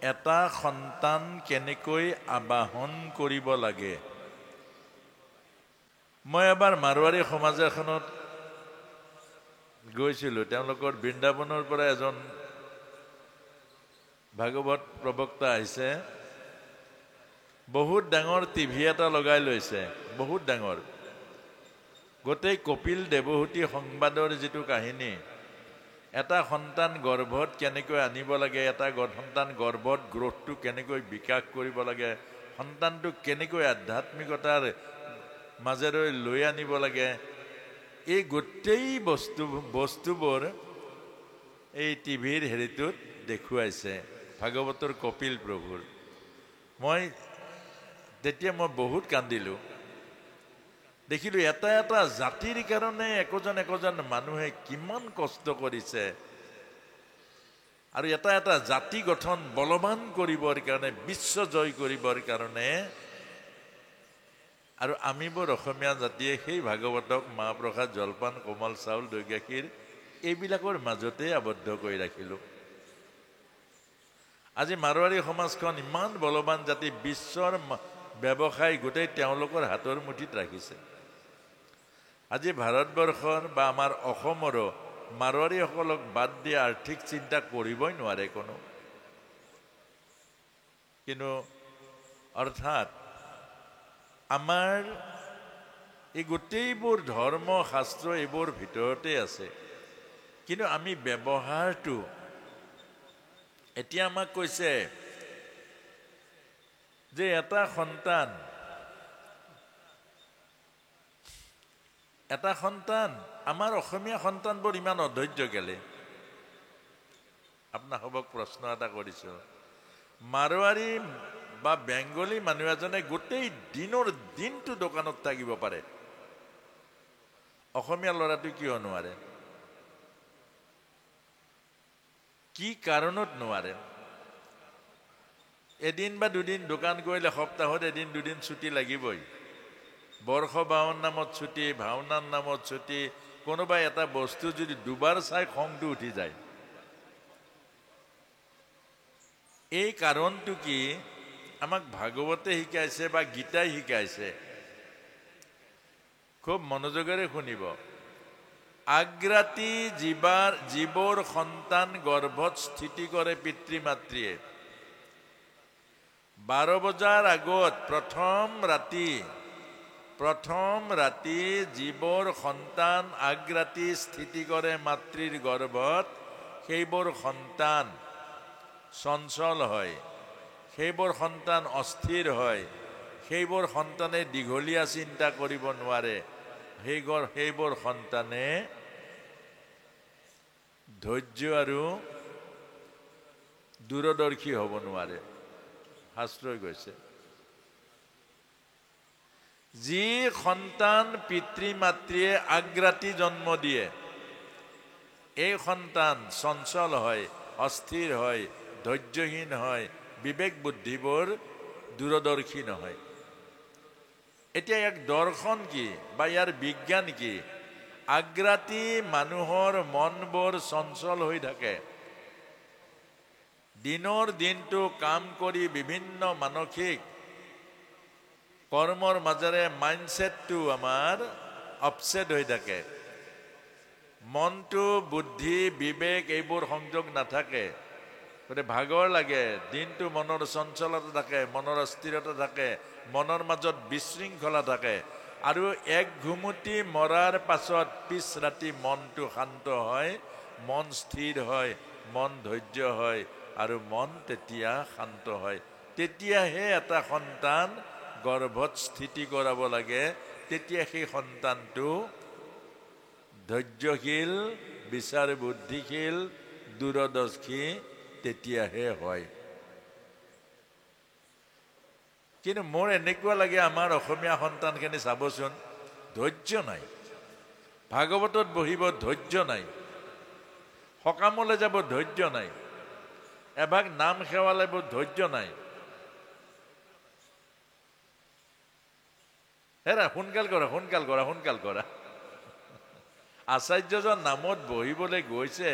এটা সন্তান কেনেকৈ আবাহন কৰিব লাগে। মই এবাৰ মাৰোৱাৰী সমাজ এখনত গৈছিলোঁ। তেওঁলোকৰ বৃন্দাবনৰ পৰা এজন ভাগৱত প্ৰবক্তা আহিছে। বহুত ডাঙৰ টিভি এটা লগাই লৈছে, বহুত ডাঙৰ। গোটেই কপিল দেৱহূতি সংবাদৰ যিটো কাহিনী, এটা সন্তান গৰ্ভত কেনেকৈ আনিব লাগে, এটা সন্তান গৰ্ভত গ্ৰথটো কেনেকৈ বিকাশ কৰিব লাগে, সন্তানটোক কেনেকৈ আধ্যাত্মিকতাৰ মাজেৰে লৈ আনিব লাগে, এই গোটেই বস্তুবোৰ এই টিভিৰ হেৰিটোত দেখুৱাইছে, ভাগৱতৰ কপিল প্ৰভুৰ। তেতিয়া মই বহুত কান্দিলোঁ। দেখিলোঁ এটা এটা জাতিৰ কাৰণে একোজন মানুহে কিমান কষ্ট কৰিছে, আৰু এটা এটা জাতি গঠন বলৱান কৰিবৰ কাৰণে, বিশ্ব জয় কৰিবৰ কাৰণে। আৰু আমিবোৰ অসমীয়া জাতিয়ে সেই ভাগৱতক মাহ প্ৰসাদ, জলপান, কোমল চাউল, দৈ গাখীৰ এইবিলাকৰ মাজতে আবদ্ধ কৰি ৰাখিলোঁ। আজি মাৰোৱাৰী সমাজখন ইমান বলৱান জাতি, বিশ্বৰ ব্যৱসায় গোটেই তেওঁলোকৰ হাতৰ মুঠিত ৰাখিছে। আজি ভাৰতবৰ্ষৰ বা আমাৰ অসমৰো মাৰোৱাৰীসকলক বাদ দি আৰ্থিক চিন্তা কৰিবই নোৱাৰে কোনো। কিন্তু অৰ্থাৎ আমাৰ এই গোটেইবোৰ ধৰ্ম শাস্ত্ৰ এইবোৰ ভিতৰতে আছে, কিন্তু আমি ব্যৱহাৰটো, এতিয়া আমাক কৈছে যে এটা সন্তান আমাৰ অসমীয়া সন্তানবোৰ ইমান অধৈৰ্য কেলে? আপোনাক প্ৰশ্ন এটা কৰিছোঁ। মাৰোৱাৰী বা বেংগলী মানুহ এজনে গোটেই দিনটো দোকানত থাকিব পাৰে, অসমীয়া ল'ৰাটো কিয় নোৱাৰে? কি কাৰণত নোৱাৰে? এদিন বা দুদিন দোকান কৰিলে সপ্তাহত এদিন দুদিন ছুটি লাগিবই। বৰ্ষ বাহন নামত ছুটি, ভাওনাৰ নামত ছুটি। কোনোবাই এটা বস্তু যদি দুবাৰ চাই খংটো উঠি যায়। এই কাৰণটো কি? আমাক ভাগৱতে শিকাইছে বা গীতাই শিকাইছে, খুব মনোযোগেৰে শুনিব। আগ্ৰাতি জীৱৰ সন্তান গৰ্ভত স্থিতি কৰে পিতৃ মাতৃয়ে। 12 বজাৰ আগত প্ৰথম ৰাতি জীৱৰ সন্তান আগ্ৰাতি স্থিতি কৰে মাতৃৰ গৰ্ভত। সেইবোৰ সন্তান চঞ্চল হয়, সেইবোৰ সন্তান অস্থিৰ হয়, সেইবোৰ সন্তানে দীঘলীয়া চিন্তা কৰিব নোৱাৰে, সেইবোৰ সন্তানে ধৈৰ্য আৰু দূৰদৰ্শী হ'ব নোৱাৰে। শাস্ত্ৰই কৈছে, যি সন্তান পিতৃ মাতৃয়ে আগ্ৰাতি জন্ম দিয়ে, এই সন্তান চঞ্চল হয়, অস্থিৰ হয়, ধৈৰ্যহীন হয়, বিবেক বুদ্ধিবোৰ দূৰদৰ্শী নহয়। এতিয়া ইয়াক দৰ্শন কি বা ইয়াৰ বিজ্ঞান কি? আগ্ৰাতি মানুহৰ মনবোৰ চঞ্চল হৈ থাকে। দিনৰ দিনটো কাম কৰি বিভিন্ন মানসিক কৰ্মৰ মাজেৰে মাইণ্ডছেটটো আমাৰ আপছেট হৈ থাকে। মনটো, বুদ্ধি, বিবেক এইবোৰ সংযোগ নাথাকে, গতিকে ভাগৰ লাগে। দিনটো মনৰ চঞ্চলতা থাকে, মনৰ অস্থিৰতা থাকে, মনৰ মাজত বিশৃংখলা থাকে। আৰু এক ঘুমুটি মৰাৰ পাছত পিছ ৰাতি মনটো শান্ত হয়, মন স্থিৰ হয়, মন ধৈৰ্য হয়, আৰু মন তেতিয়া শান্ত হয়। তেতিয়াহে এটা সন্তান গৰ্ভত স্থিতি কৰাব লাগে। তেতিয়া সেই সন্তানটো ধৈৰ্যশীল, বিচাৰ বুদ্ধিশীল, দূৰদৰ্শী তেতিয়াহে হয়। কিন্তু মোৰ এনেকুৱা লাগে আমাৰ অসমীয়া সন্তানখিনি চাবচোন, ধৈৰ্য নাই। ভাগৱতত বহিব ধৈৰ্য নাই, সকামলৈ যাব ধৈৰ্য নাই, এভাগ নাম সেৱালে ধৈৰ্য নাই। হেৰা সোনকাল কৰা। আচাৰ্যজন নামত বহিবলৈ গৈছে,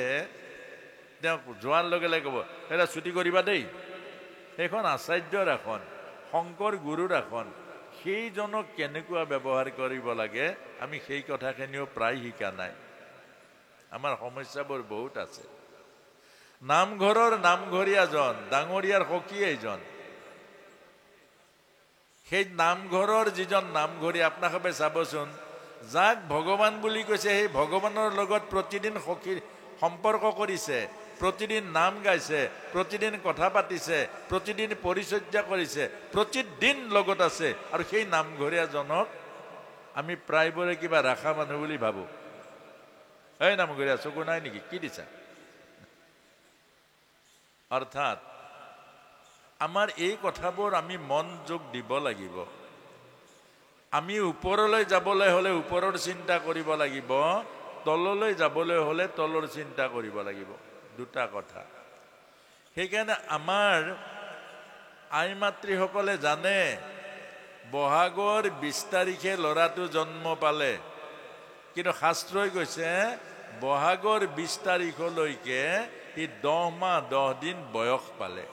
তেওঁ যোৱাৰ লগে লগে ক'ব, হেৰা ছুটি কৰিবা দেই, সেইখন আচাৰ্যৰ আসন, শংকৰ গুৰুৰ আসন। সেইজনক কেনেকুৱা ব্যৱহাৰ কৰিব লাগে আমি সেই কথাখিনিও প্ৰায় শিকা নাই। আমাৰ সমস্যাবোৰ বহুত আছে। নামঘৰৰ নামঘৰীয়াজন, ডাঙৰীয়াৰ সখী এইজন, সেই নামঘৰৰ যিজন নামঘৰী আপোনালোকে চাবচোন, যাক ভগৱান বুলি কৈছে সেই ভগৱানৰ লগত প্ৰতিদিন সখী সম্পৰ্ক কৰিছে, প্ৰতিদিন নাম গাইছে, প্ৰতিদিন কথা পাতিছে, প্ৰতিদিন পৰিচৰ্যা কৰিছে, প্ৰতিদিন লগত আছে। আৰু সেই নামঘৰীয়াজনক আমি প্ৰায়বোৰে কিবা ৰাখা মানুহ বুলি ভাবো। এই নামঘৰীয়া চকু নাই নেকি, কি দিছা? অৰ্থাৎ আমাৰ এই কথাবোৰ আমি মনোযোগ দিব লাগিব। আমি ওপৰলৈ যাবলৈ হলে ওপৰৰ চিন্তা কৰিব লাগিব, তললৈ যাবলৈ হলে তলৰ চিন্তা কৰিব লাগিব। দুটা কথা। সেইকাৰণে আমাৰ আই মাতৃসকলে জানে বহাগৰ 20 তাৰিখে ল'ৰাটো জন্ম পালে, কিন্তু শাস্ত্ৰই কৈছে বহাগৰ 20 তাৰিখলৈকে সি 10 মাহ 10 দিন বয়স পালে।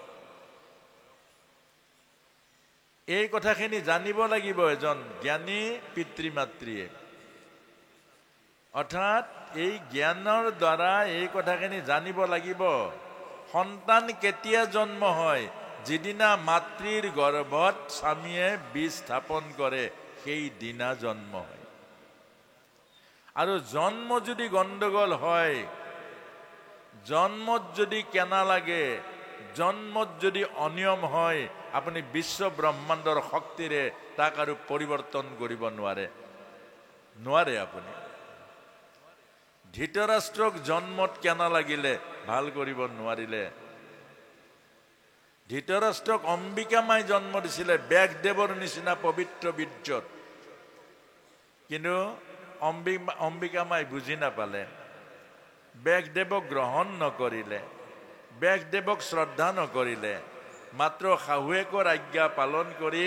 এই কথাখিনি জানিব লাগিব এজন জ্ঞানী পিতৃ মাতৃয়ে। অৰ্থাৎ এই জ্ঞানৰ দ্বাৰা এই কথাখিনি জানিব লাগিব। সন্তান কেতিয়া জন্ম হয়? যিদিনা মাতৃৰ গৰ্ভত স্বামীয়ে বীজ স্থাপন কৰে সেই দিনা জন্ম হয়। আৰু জন্ম যদি গণ্ডগোল হয়, জন্মত যদি কেনা লাগে, জন্মত যদি অনিয়ম হয়, আপুনি বিশ্ব ব্ৰহ্মাণ্ডৰ শক্তিৰে তাক আৰু পৰিৱৰ্তন কৰিব নোৱাৰে আপুনি। ধৃতৰাষ্ট্ৰক জন্মত কেনা লাগিলে ভাল কৰিব নোৱাৰিলে। ধৃতৰাষ্ট্ৰক অম্বিকা মাই জন্ম দিছিলে ব্যাসদেৱৰ নিচিনা পবিত্ৰ বীৰ্যত, কিন্তু অম্বিকা মাই বুজি নাপালে, ব্যাসদেৱক গ্ৰহণ নকৰিলে, ব্যাসদেৱক শ্ৰদ্ধা নকৰিলে। মাত্ৰ শাহুৱেকৰ আজ্ঞা পালন কৰি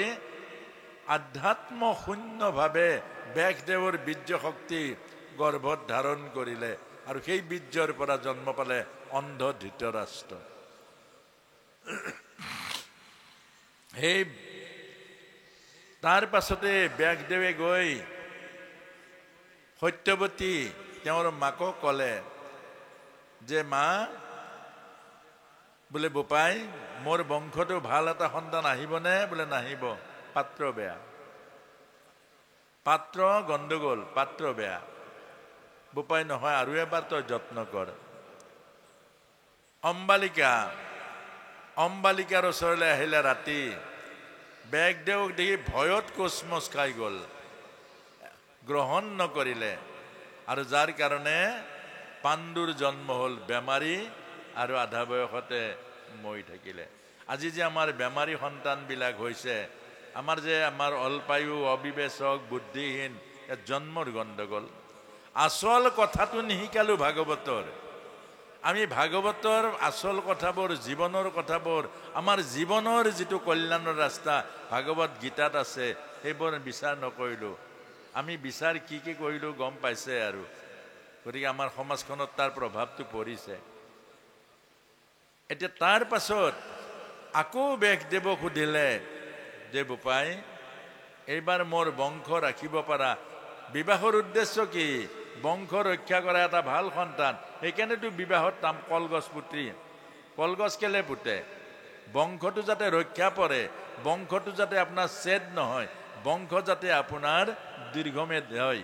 আধ্যাত্ম শূন্যভাৱে ব্যাসদেৱৰ বীৰ্য শক্তি গৰ্ভত ধাৰণ কৰিলে, আৰু সেই বীৰ্যৰ পৰা জন্ম পালে অন্ধ ধৃতৰাষ্ট্ৰ। সেই তাৰ পাছতে ব্যাসদেৱে গৈ সত্যৱতী তেওঁৰ মাকক ক'লে যে মা, বোলে বোপাই মোৰ বংশটো ভাল এটা সন্তান আহিবনে? বোলে নাহিব, পাত্ৰ বেয়া, পাত্ৰ গণ্ডগোল, পাত্ৰ বেয়া। বোপাই নহয়, আৰু এবাৰ তই যত্ন কৰ। অম্বালিকাৰ ওচৰলৈ আহিলে ৰাতি। ব্যাসদেৱক দেখি ভয়ত কোচমচ খাই গ'ল, গ্ৰহণ নকৰিলে, আৰু যাৰ কাৰণে পাণ্ডুৰ জন্ম হ'ল বেমাৰী আৰু আধা বয়সতে মৰি থাকিলে। আজি যে আমাৰ বেমাৰী সন্তানবিলাক হৈছে, আমাৰ অল্পায়ু, অবিবেচক, বুদ্ধিহীন, জন্মৰ গণ্ডগোল। আচল কথাটো নিশিকালো ভাগৱতৰ। আমি ভাগৱতৰ আচল কথাবোৰ, জীৱনৰ কথাবোৰ, আমাৰ জীৱনৰ যিটো কল্যাণৰ ৰাস্তা ভাগৱত গীতাত আছে, সেইবোৰ বিচাৰ নকৰিলোঁ। আমি বিচাৰ কি কৰিলোঁ গম পাইছে আৰু। গতিকে আমাৰ সমাজখনত তাৰ প্ৰভাৱটো পৰিছে। এতিয়া তাৰ পাছত আকৌ ব্যাসদেৱক সুধিলে যে বোপাই, এইবাৰ মোৰ বংশ ৰাখিব পাৰা। বিবাহৰ উদ্দেশ্য কি? বংশ ৰক্ষা কৰা এটা ভাল সন্তান। সেইকাৰণেতো বিবাহত কলগছ পুতি। কলগছ কেলে পুতে? বংশটো যাতে ৰক্ষা পৰে, বংশটো যাতে আপোনাৰ ছেদ নহয়, বংশ যাতে আপোনাৰ দীৰ্ঘমেদ হয়,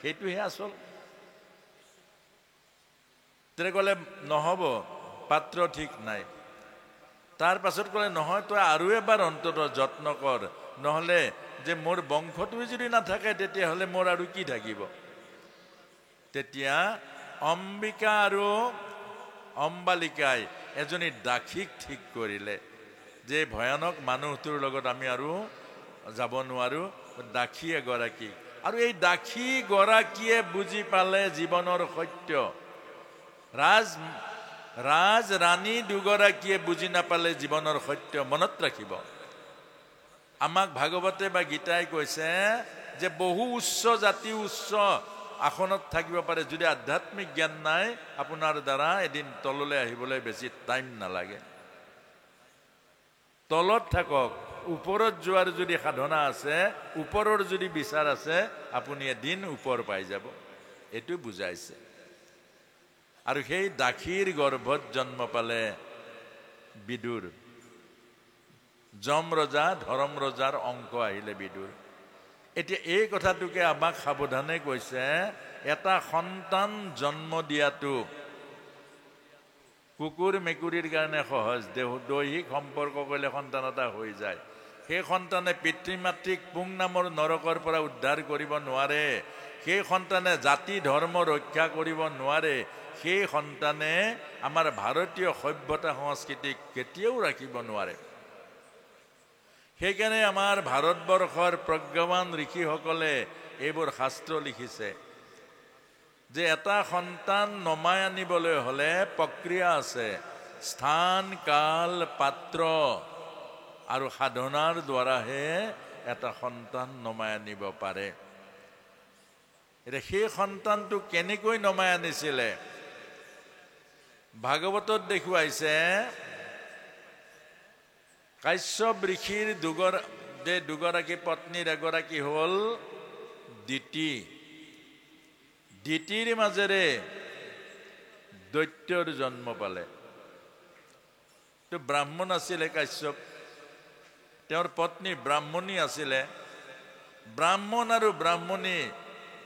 সেইটোহে আচল। তেতিয়া ক'লে নহ'ব, পাত্ৰ ঠিক নাই। তাৰ পাছত ক'লে নহয়, তই আৰু এবাৰ অন্তত যত্ন কৰ, নহ'লে যে মোৰ বংশটোৱে যদি নাথাকে তেতিয়াহ'লে মোৰ আৰু কি থাকিব। তেতিয়া অম্বিকা আৰু অম্বালিকাই এজনী দাসীক ঠিক কৰিলে যে ভয়ানক মানুহটোৰ লগত আমি আৰু যাব নোৱাৰো, দাসী এগৰাকী। আৰু এই দাসী গৰাকীয়ে বুজি পালে জীৱনৰ সত্য। ৰাজ ৰাণী দুগৰাকীয়ে বুজি নাপালে জীৱনৰ সত্য। মনত ৰাখিব, আমাক ভাগৱতে বা গীতাই কৈছে যে বহু উচ্চ জাতি উচ্চ আসনত থাকিব পাৰে, যদি আধ্যাত্মিক জ্ঞান নাই আপোনাৰ দ্বাৰা এদিন তললৈ আহিবলৈ বেছি টাইম নালাগে। তলত থাকক, ওপৰত যোৱাৰ যদি সাধনা আছে, ওপৰৰ যদি বিচাৰ আছে, আপুনি এদিন ওপৰ পাই যাব, এইটো বুজাইছে। আৰু সেই দাসীৰ গৰ্ভত জন্ম পালে বিদুৰ। যম ৰজা ধৰ্ম ৰজাৰ অংক আহিলে বিদুৰ। এতিয়া এই কথাটোকে আমাক সাৱধানে কৈছে, এটা সন্তান জন্ম দিয়াটো কুকুৰ মেকুৰীৰ কাৰণে সহজ, দৈহিক সম্পৰ্ক কৰিলে সন্তান এটা হৈ যায়। সেই সন্তানে পিতৃ মাতৃক পুং নামৰ নৰকৰ পৰা উদ্ধাৰ কৰিব নোৱাৰে, সেই সন্তানে জাতি ধৰ্ম ৰক্ষা কৰিব নোৱাৰে, সেই সন্তানে আমাৰ ভাৰতীয় সভ্যতা সংস্কৃতিক কেতিয়াও ৰাখিব নোৱাৰে। সেইকাৰণে আমাৰ ভাৰতবৰ্ষৰ প্ৰজ্ঞাৱান ঋষিসকলে এইবোৰ শাস্ত্ৰ লিখিছে যে এটা সন্তান নমাই আনিবলৈ হ'লে প্ৰক্ৰিয়া আছে, স্থান কাল পাত্ৰ আৰু সাধনাৰ দ্বাৰাহে এটা সন্তান নমাই আনিব পাৰে। এতিয়া সেই সন্তানটো কেনেকৈ নমাই আনিছিলে? ভাগৱতত দেখুৱাইছে, কাশ্যপ ঋষিৰ দুগৰাকী পত্নীৰ এগৰাকী হ'ল দিতি। দিতিৰ মাজেৰে দৈত্যৰ জন্ম পালে। তো ব্ৰাহ্মণ আছিলে কাশ্যপ, তেওঁৰ পত্নী ব্ৰাহ্মণী আছিলে। ব্ৰাহ্মণ আৰু ব্ৰাহ্মণী,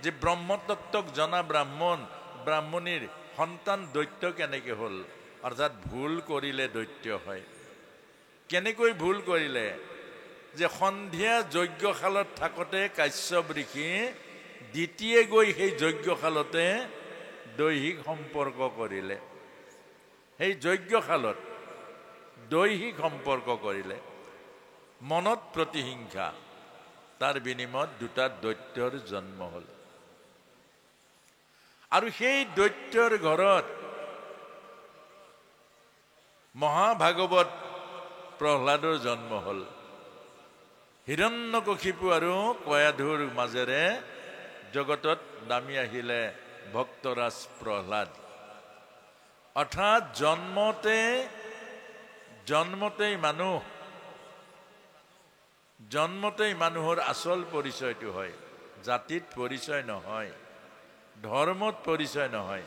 যে ব্ৰহ্মতত্ত্বক জনা ব্ৰাহ্মণীৰ সন্তান দৈত্য কেনেকৈ হ'ল? অৰ্থাৎ ভুল কৰিলে দৈত্য হয়। কেনেকৈ ভুল কৰিলে? যে সন্ধিয়া যজ্ঞশালত থাকোঁতে কাশ্যপ ঋষি দ্বিতীয়ে গৈ সেই যজ্ঞশালতে দৈহিক সম্পৰ্ক কৰিলে। সেই যজ্ঞশালত দৈহিক সম্পৰ্ক কৰিলে, মনত প্ৰতিহিংসা, তাৰ বিনিময়ত দুটা দৈত্যৰ জন্ম হ'ল। আৰু সেই দৈত্যৰ ঘৰত মহাভাগৱত প্ৰহ্লাদৰ জন্ম হ'ল। হিৰণ্যকশিপু আৰু কয়াধুৰ মাজেৰে জগতত নামি আহিলে ভক্তৰাজ প্ৰহ্লাদ। অৰ্থাৎ জন্মতেই মানুহৰ আচল পৰিচয়টো হয়, জাতিত পৰিচয় নহয়, ধৰ্মত পৰিচয় নহয়,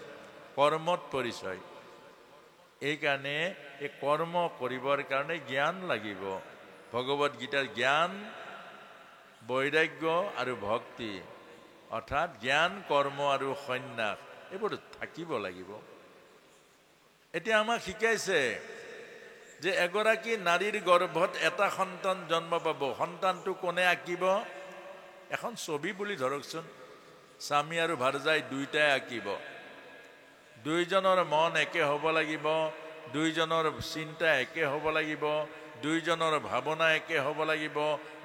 কৰ্মত পৰিচয়। এইকাৰণে এই কৰ্ম কৰিবৰ কাৰণে জ্ঞান লাগিব। ভগৱত গীতাৰ জ্ঞান, বৈৰাগ্য আৰু ভক্তি, অৰ্থাৎ জ্ঞান, কৰ্ম আৰু সন্ন্যাস, এইবোৰ থাকিব লাগিব। এতিয়া আমাক শিকাইছে যে এগৰাকী নাৰীৰ গৰ্ভত এটা সন্তান জন্ম পাব। সন্তানটো কোনে আঁকিব? এখন ছবি বুলি ধৰকচোন, স্বামী আৰু ভাৰ্যাই দুইটাই আঁকিব। দুইজনৰ মন একে হ'ব লাগিব, দুইজনৰ চিন্তা একে হ'ব লাগিব, দুইজনৰ ভাৱনা একে হ'ব লাগিব,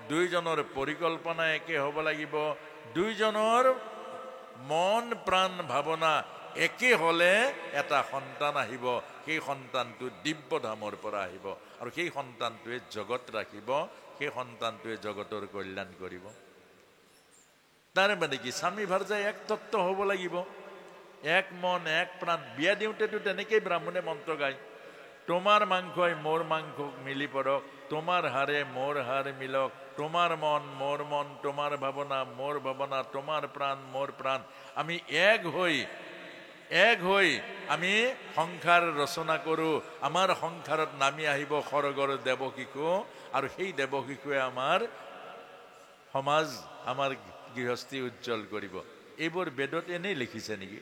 দুইজনৰ পৰিকল্পনা একে হ'ব লাগিব। দুইজনৰ মন প্ৰাণ ভাৱনা একে হ'লে এটা সন্তান আহিব। সেই সন্তানটো দিব্য ধামৰ পৰা আহিব আৰু সেই সন্তানটোৱে জগত ৰাখিব, সেই সন্তানটোৱে জগতৰ কল্যাণ কৰিব। তাৰ মানে কি? স্বামী ভাৰ্যাই এক তত্ত্ব হ'ব লাগিব, এক মন এক প্ৰাণ। বিয়া দিওঁতেতো তেনেকেই ব্ৰাহ্মণে মন্ত্ৰ গায়, তোমাৰ মাংসই মোৰ মাংস মিলি পৰক, তোমাৰ হাড়ে মোৰ হাড় মিলক, তোমাৰ মন মোৰ মন, তোমাৰ ভাৱনা মোৰ ভাৱনা, তোমাৰ প্ৰাণ মোৰ প্ৰাণ। আমি এক হৈ আমি সংসাৰ ৰচনা কৰোঁ। আমাৰ সংসাৰত নামি আহিব সৰগৰ দেৱশিশু, আৰু সেই দেৱশিশুৱে আমাৰ সমাজ, আমাৰ গৃহস্থী উজ্জ্বল কৰিব। এইবোৰ বেদত এনেই লিখিছে নেকি?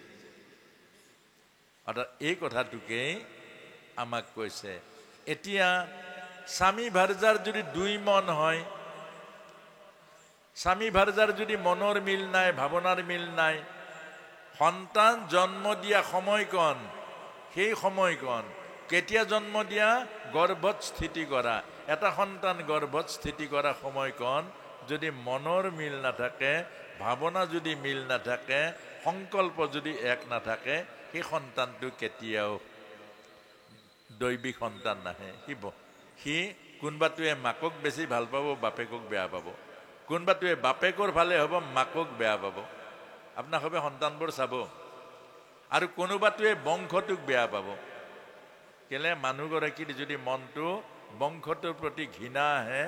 অৰ্থাৎ এই কথাটোকেই আমাক কৈছে। এতিয়া স্বামী ভাৰ্যাৰ যদি দুই মন হয়, স্বামী ভাৰ্যাৰ যদি মনৰ মিল নাই, ভাৱনাৰ মিল নাই, সন্তান জন্ম দিয়া সময়কণ, সেই সময়কণ কেতিয়া জন্ম দিয়া? গৰ্ভত স্থিতি কৰা। এটা সন্তান গৰ্ভত স্থিতি কৰা সময়কণ যদি মনৰ মিল নাথাকে, ভাৱনা যদি মিল নাথাকে, সংকল্প যদি এক নাথাকে, সেই সন্তানটো কেতিয়াও দৈবিক সন্তান নাহে। সি কোনোবাটোৱে মাকক বেছি ভাল পাব, বাপেকক বেয়া পাব। কোনোবাটোৱে বাপেকৰ ভালে হ'ব, মাকক বেয়া পাব। আপোনালোকে সন্তানবোৰ চাব। আৰু কোনোবাটোৱে বংশটোক বেয়া পাব। কেলে? মানুহগৰাকীৰ যদি মনটো বংশটোৰ প্ৰতি ঘৃণা আহে,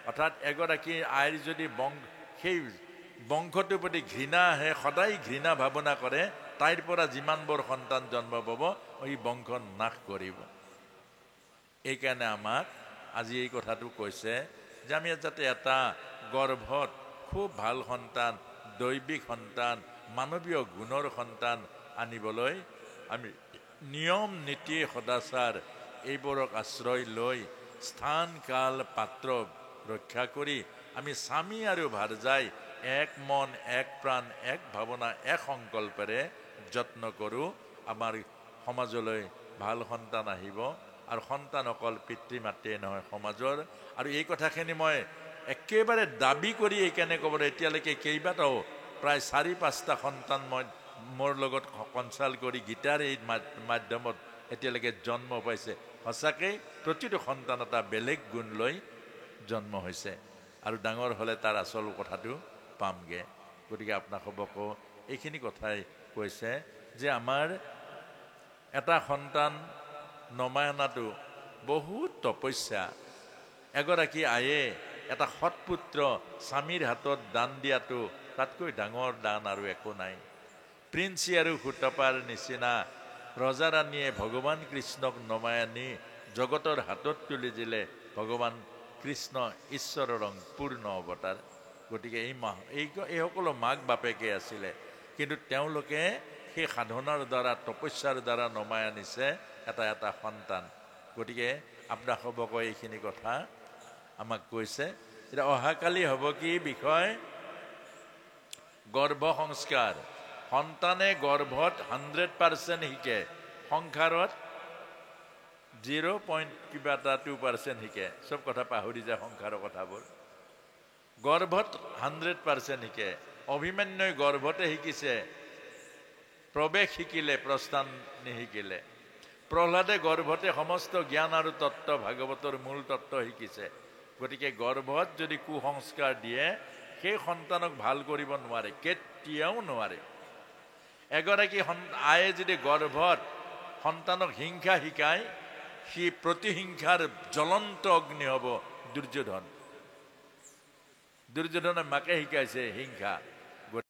অৰ্থাৎ এগৰাকী আইৰ যদি সেই বংশটোৰ প্ৰতি ঘৃণা আহে, সদায় ঘৃণা ভাৱনা কৰে, তাইৰ পৰা যিমানবোৰ সন্তান জন্ম পাব এই বংশ নাশ কৰিব। এইকাৰণে আমাক আজি এই কথাটো কৈছে যে আমি যাতে এটা গৰ্ভত খুব ভাল সন্তান, দৈবিক সন্তান, মানৱীয় গুণৰ সন্তান আনিবলৈ আমি নিয়ম নীতি সদাচাৰ এইবোৰক আশ্ৰয় লৈ স্থান কাল পাত্ৰ ৰক্ষা কৰি আমি স্বামী আৰু ভাৰ্যাই এক মন এক প্ৰাণ এক ভাৱনা এক সংকল্পেৰে যত্ন কৰোঁ, আমাৰ সমাজলৈ ভাল সন্তান আহিব। আৰু সন্তান অকল পিতৃ মাতৃয়ে নহয় সমাজৰ। আৰু এই কথাখিনি মই একেবাৰে দাবী কৰি এইকাৰণে ক'ব, এতিয়ালৈকে কেইবাটাও প্ৰায় 4-5টা সন্তান মই মোৰ লগত কনচাল্ট কৰি গীতাৰ এই মাধ্যমত এতিয়ালৈকে জন্ম পাইছে। সঁচাকৈ প্ৰতিটো সন্তান এটা বেলেগ গুণ লৈ জন্ম হৈছে আৰু ডাঙৰ হ'লে তাৰ আচল কথাটো পামগৈ। গতিকে আপোনালোককো এইখিনি কথাই কৈছে যে আমাৰ এটা সন্তান নমাই অনাটো বহুত তপস্যা। এগৰাকী আয়ে এটা সৎপুত্ৰ স্বামীৰ হাতত দান দিয়াটো তাতকৈ ডাঙৰ দান আৰু একো নাই। প্ৰিন্সি আৰু সুতপাৰ নিচিনা ৰজাৰাণীয়ে ভগৱান কৃষ্ণক নমাই আনি জগতৰ হাতত তুলি দিলে ভগৱান কৃষ্ণ ঈশ্বৰৰ পূৰ্ণ অৱতাৰ। গতিকে এই সকলো মাক বাপেকে আছিলে, কিন্তু তেওঁলোকে সেই সাধনাৰ দ্বাৰা তপস্যাৰ দ্বাৰা নমাই আনিছে এটা সন্তান। গতিকে আপোনালোককো এইখিনি কথা আমাক কৈছে। এতিয়া অহাকালি হ'ব কি বিষয়? গৰ্ভ সংস্কাৰ। সন্তানে গৰ্ভত 100% শিকে, সংসাৰত 0.2% শিকে। চব কথা পাহৰি যায় সংসাৰৰ কথাবোৰ। গৰ্ভত 100% শিকে। অভিমন্যুই গৰ্ভতে শিকিছে, প্ৰৱেশ শিকিলে, প্ৰস্থান নিশিকিলে। প্ৰহ্লাদে গৰ্ভতে সমস্ত জ্ঞান আৰু তত্ত্ব, ভাগৱতৰ মূল তত্ত্ব শিকিছে। গতিকে গৰ্ভত যদি কুসংস্কাৰ দিয়ে সেই সন্তানক ভাল কৰিব নোৱাৰে, কেতিয়াও নোৱাৰে। এগৰাকী আয়ে যদি গৰ্ভত সন্তানক হিংসা শিকায়, সি প্ৰতিহিংসাৰ জ্বলন্ত অগ্নি হ'ব দুৰ্যোধন। দুৰ্যোধনে মাকে শিকাইছে হিংসা।